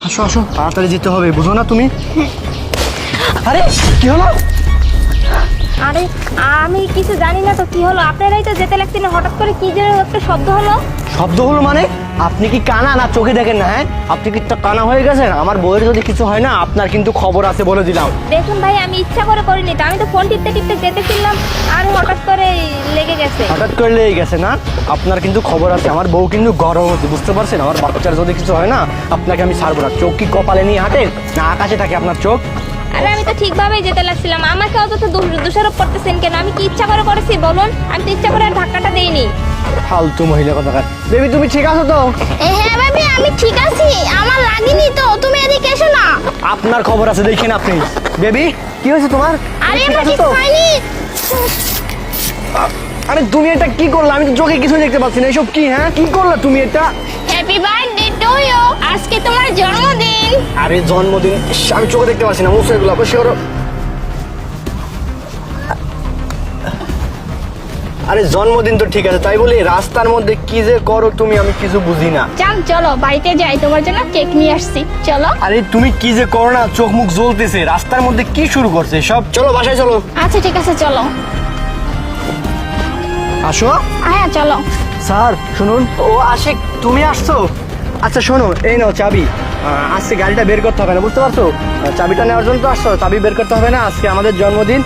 আসো আসো, তাড়াতাড়ি যেতে হবে, বুঝো না তুমি? আরে কি হলো? আরে আমি কিছু জানি না তো কি হলো, আপনারাই তো যেতে লাগছেন, হঠাৎ করে কি যেন একটা শব্দ হলো। শব্দ হলো মানে? আপনি কি কানা না চোখে দেখেন না? হ্যাঁ, আপনি কি কানা হয়ে গেছেন? আমার বউয়ের যদি কিছু হয় না, আপনার কিন্তু খবর আছে বলে দিলাম। দেখুন ভাই, আমি ইচ্ছা করে করিনি তো, আমি তো ফোন টিপতে টিপতে যেতেছিলাম আর হঠাৎ করে লেগে গেছে। হঠাৎ করে লেগে গেছে না? আপনার কিন্তু খবর আছে, আমার বউ কিন্তু গর্ভবতী, বুঝতে পারছেন? আমার বাচ্চার যদি কিছু হয় না, আপনাকে আমি ছাড়বো না। চোখ কি কপালে নিয়ে হাঁটেন না আকাশে থাকে আপনার চোখ? আরে আমি তো ঠিকভাবেই যেতে লাগছিলাম, আমাকে অযথা দোষারোপ করতেছেন কেন? আমি কি ইচ্ছা করে করেছি বলুন? আমি তো ইচ্ছা করে আর ধাক্কাটা দেইনি। ফালতু মহিলা কথাকার। বেবি তুমি ঠিক আছো তো? হ্যাঁ বেবি, আমি ঠিক আছি, আমার লাগেনি তো। তুমি এদিকে এসো না। আপনার খবর আছে, দেখেন আপনি। বেবি কি হয়েছে তোমার? আরে ঠিক আমার আছো কিছু তো? হয়নি। আরে তুমি এটা কি করলে? আমি তো চোখে কিছুই দেখতে পাচ্ছি না। এসব কি? হ্যাঁ, কি করলে তুমি এটা? হ্যাপি বার্থডে টু ইউ, আজকে তোমার জন্মদিন। আরে জন্মদিন? ইস, আমি চোখে দেখতে পাচ্ছি না, মুছে এগুলো অবশ্যই করো। আরে জন্মদিন তো ঠিক আছে, তাই বলি রাস্তার মধ্যে কি যে করো তুমি, আমি কিছু বুঝি না। যান চলো বাড়িতে যাই, তোমার জন্য কেক নিয়ে আসছি, চলো। আরে তুমি কি যে করো না, চোখ মুখ জ্বলতেছে, রাস্তার মধ্যে কি শুরু করছে সব। চলো বাসায় চলো। আচ্ছা ঠিক আছে চলো। আসো। হ্যাঁ চলো। স্যার শুনুন। ও আশিক, তুমি আসছো? আচ্ছা শোনো, এই নাও চাবি। আজকে গাড়িটা বের করতে হবে না, বুঝতে পারছো? চাবিটা নেওয়ার জন্য তো আসছো, চাবি বের করতে হবে না। আজকে আমাদের জন্মদিন,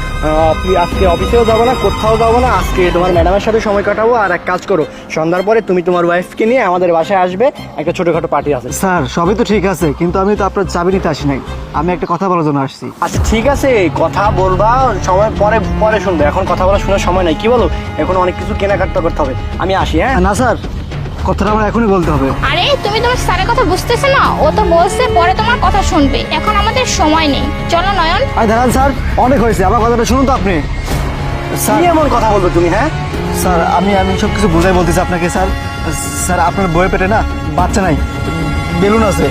আজকে অফিসেও যাবো না, কোথাও যাবো না। আজকে তোমার ম্যাডামের সাথে সময় কাটাবো। আর এক কাজ করো, সন্ধ্যার পরে তুমি তোমার ওয়াইফকে নিয়ে আমাদের বাসায় আসবে, একটা ছোটখাটো পার্টি আছে। স্যার সবই তো ঠিক আছে, কিন্তু আমি তো আপনার চাবি নিতে আসি নাই, আমি একটা কথা বলার জন্য আসছি। আচ্ছা ঠিক আছে, কথা বলবা সময় পরে পরে শুনবে, এখন কথা বলার শোনার সময় নাই। কি বলো? এখন অনেক কিছু কেনাকাটা করতে হবে, আমি আসি। হ্যাঁ না স্যার, কথাটা আমার এখনই বলতে হবে। আরে তুমি তোমার স্যারের কথা বুঝতেছো না? ও তো বলছে পরে তোমার কথা শুনবে, এখন আমাদের সময় নেই, চলো নয়ন। আর দাঁড়ান স্যার, অনেক হয়েছে, আমার কথাটা শুনুন তো আপনি। কি এমন কথা বলবে তুমি? হ্যাঁ স্যার আমি আমি সব কিছু বোঝাই বলতেছি আপনাকে। স্যার স্যার আপনার বইয়ের পেটে না বাচ্চা নাই, বেলুন আছে।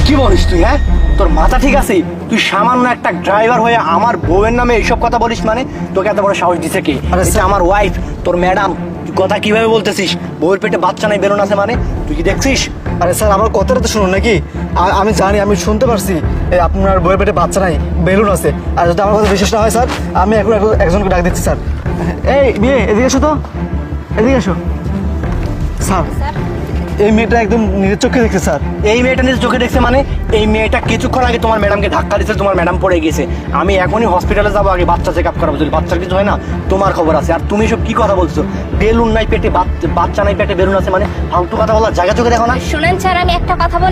কি বলিস তুই? হ্যাঁ, তোর মাথা ঠিক আছে? তুই সামান্য একটা ড্রাইভার হয়ে আমার বউয়ের নামে এইসব কথা বলিস মানে? তোকে এত বড় সাহস দিছে কে? আরে এটা আমার ওয়াইফ, তোর ম্যাডাম। তুই কথা কিভাবে বলতেছিস? বউয়ের পেটে বাচ্চা নাই, বেলুন আছে মানে? তুই কি দেখছিস? আরে স্যার আমার কথাটা তো শুনুন নাকি। আমি জানি, আমি শুনতে পারছি আপনার বইয়ের পেটে বাচ্চা নাই, বেলুন আছে। আর যদি আমার কথা বিশ্বাস না হয় স্যার, আমি এখন একজনকে ডাক দিচ্ছি। স্যার এই বিয়ে, এদিকে এসো তো, এদিকে এসো। স্যার এই মেয়েটা একদম নিজের চোখে দেখছে স্যার। এই মেয়েটা নিজের চোখে দেখছে মানে? এই মেয়েটা কিছুক্ষণ আগে তোমার ম্যাডামকে ধাক্কা দিচ্ছে, তোমার ম্যাডাম পড়ে গেছে। আমি এখনই হসপিটালে যাবো, আগে বাচ্চা চেক আপ করাবো। যদি বাচ্চার কিছু হয় না, তোমার খবর আছে। আর তুমি সব কি কথা বলছো? বেলুন নাই পেটে, বাচ্চা নাই পেটে, বেলুন আছে মানে? ফালতু কথা বলার জায়গা চোখে দেখো না। শুনেন স্যার, আমি একটা কথা বলি।